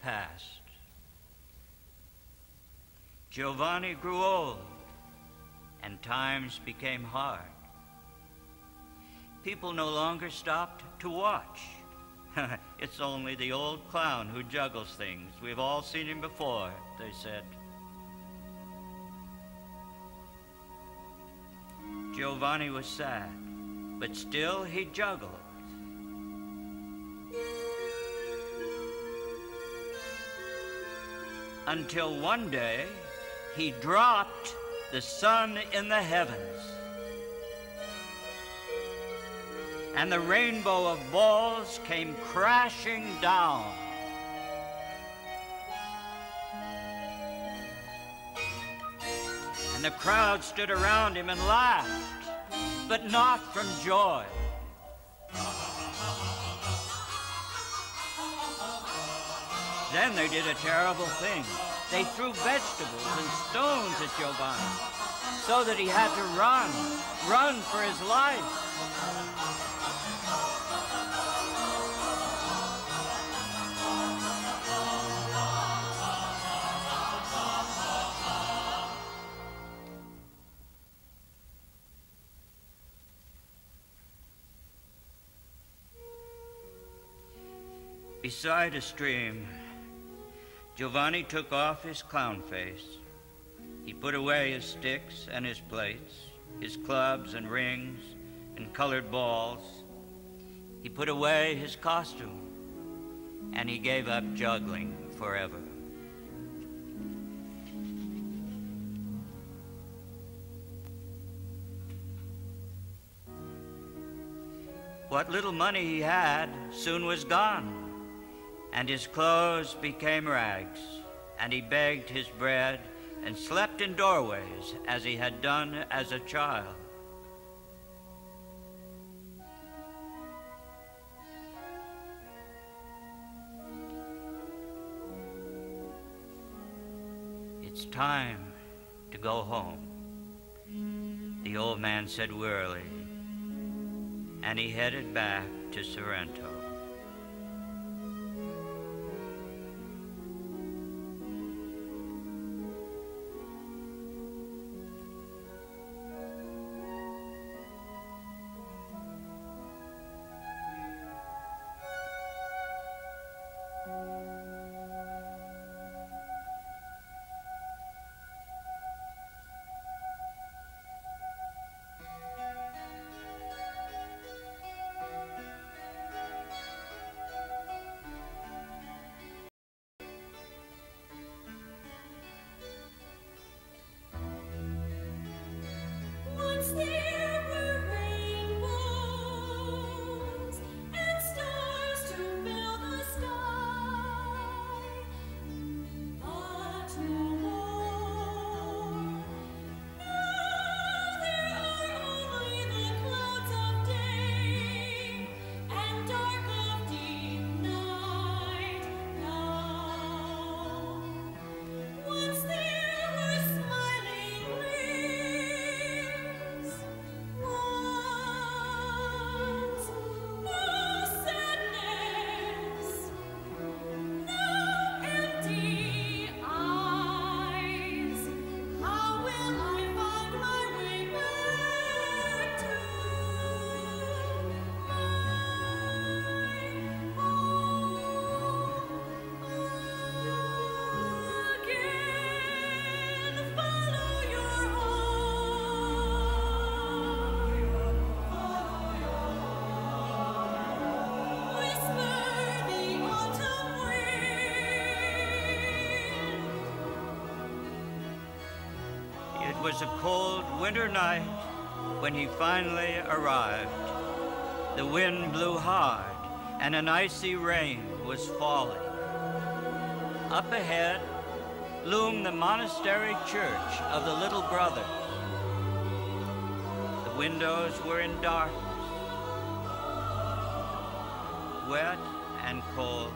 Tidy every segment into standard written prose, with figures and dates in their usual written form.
passed. Giovanni grew old, and times became hard. People no longer stopped to watch. It's only the old clown who juggles things. We've all seen him before, they said. Giovanni was sad, but still he juggled. Until one day, he dropped the sun in the heavens. And the rainbow of balls came crashing down. And the crowd stood around him and laughed, but not from joy. Then they did a terrible thing. They threw vegetables and stones at Giovanni, so that he had to run for his life. Beside a stream, Giovanni took off his clown face. He put away his sticks and his plates, his clubs and rings and colored balls. He put away his costume, and he gave up juggling forever. What little money he had soon was gone, and his clothes became rags, and he begged his bread and slept in doorways as he had done as a child. It's time to go home, the old man said wearily, and he headed back to Sorrento. It was a cold winter night when he finally arrived. The wind blew hard and an icy rain was falling. Up ahead loomed the monastery church of the Little Brothers. The windows were in darkness, wet and cold.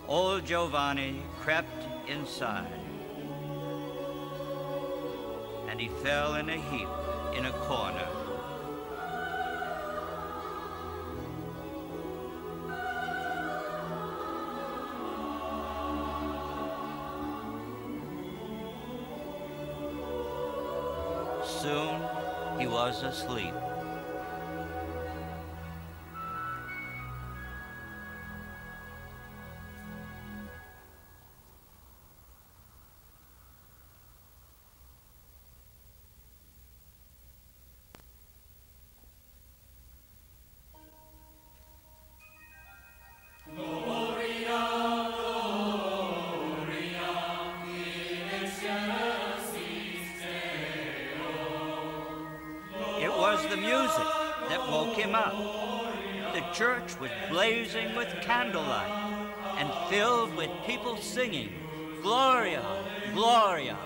Old Giovanni crept inside, and he fell in a heap in a corner. soon he was asleep. The music that woke him up. The church was blazing with candlelight and filled with people singing, Gloria, Gloria.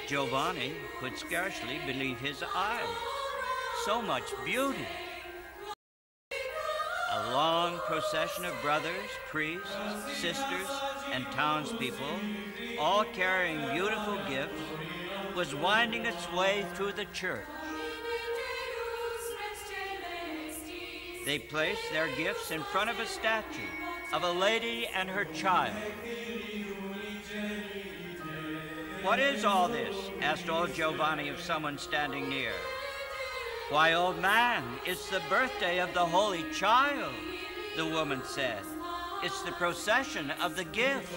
Giovanni could scarcely believe his eyes. So much beauty. A long procession of brothers, priests, sisters, and townspeople, all carrying beautiful gifts, was winding its way through the church. They placed their gifts in front of a statue of a lady and her child. "What is all this?" asked old Giovanni of someone standing near. "Why, old man, it's the birthday of the Holy Child," the woman said. "It's the procession of the gifts."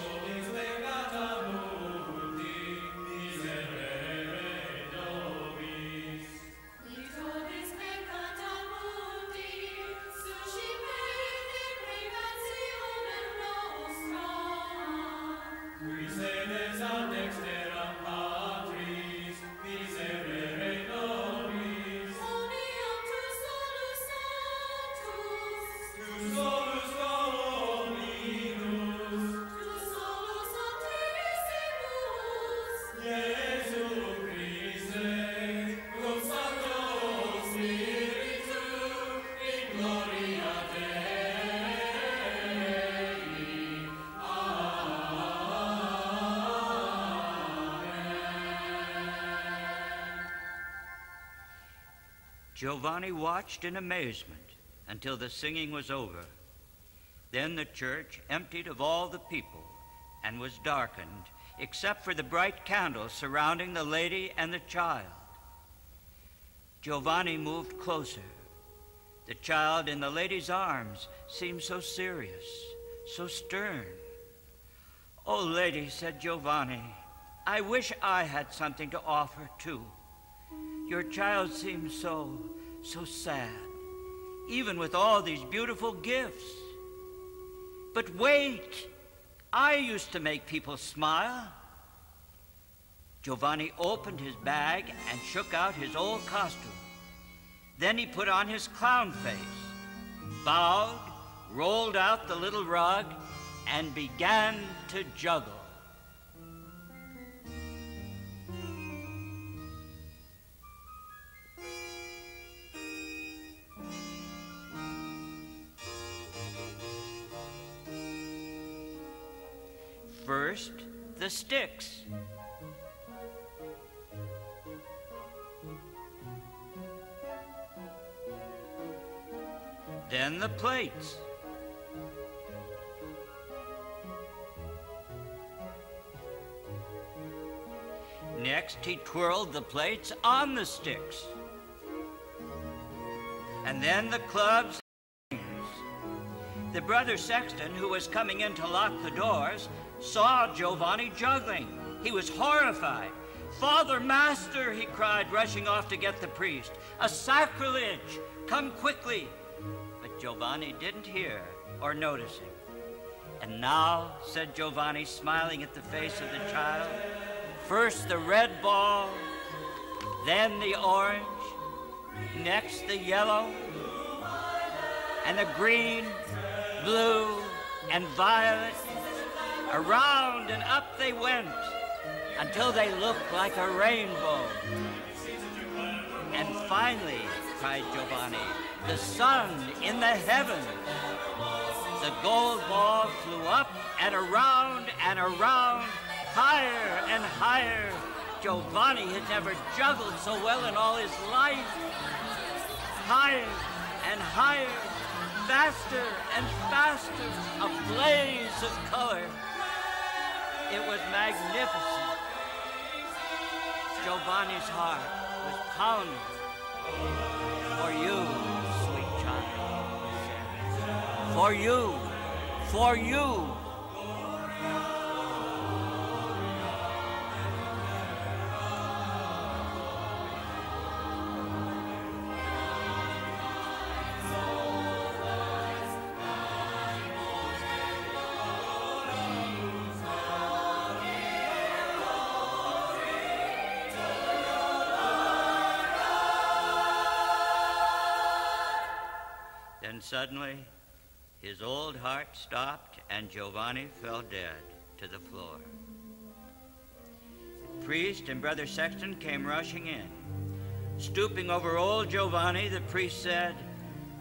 Giovanni watched in amazement until the singing was over. Then the church emptied of all the people and was darkened, except for the bright candles surrounding the lady and the child. Giovanni moved closer. The child in the lady's arms seemed so serious, so stern. "Oh, lady," said Giovanni, "I wish I had something to offer too. Your child seems so sad, even with all these beautiful gifts. But wait, I used to make people smile." Giovanni opened his bag and shook out his old costume. Then he put on his clown face, bowed, rolled out the little rug, and began to juggle. First, the sticks. Then the plates. Next, he twirled the plates on the sticks. And then the clubs. The brother sexton, who was coming in to lock the doors, saw Giovanni juggling. He was horrified. "Father, Master," he cried, rushing off to get the priest. "A sacrilege! Come quickly!" But Giovanni didn't hear or notice him. "And now," said Giovanni, smiling at the face of the child, "first the red ball, then the orange, next the yellow, and the green, blue, and violet. Around and up they went until they looked like a rainbow. And finally," cried Giovanni, "the sun in the heavens." The gold ball flew up and around, higher and higher. Giovanni had never juggled so well in all his life. Higher and higher, faster and faster, a blaze of color. It was magnificent. Giovanni's heart was pounding. For you, sweet child, he said. For you, for you. Then suddenly, his old heart stopped and Giovanni fell dead to the floor. The priest and Brother Sexton came rushing in. Stooping over old Giovanni, the priest said,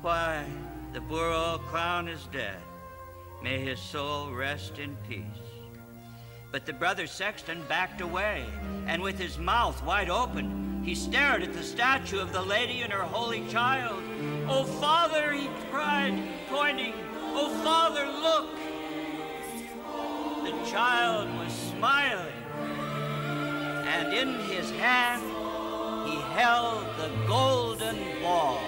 "Why, the poor old clown is dead. May his soul rest in peace." But the Brother Sexton backed away, and with his mouth wide open, he stared at the statue of the Lady and her Holy Child. "Oh, Father," he cried, pointing, "Oh, Father, look!" The child was smiling, and in his hand he held the golden ball.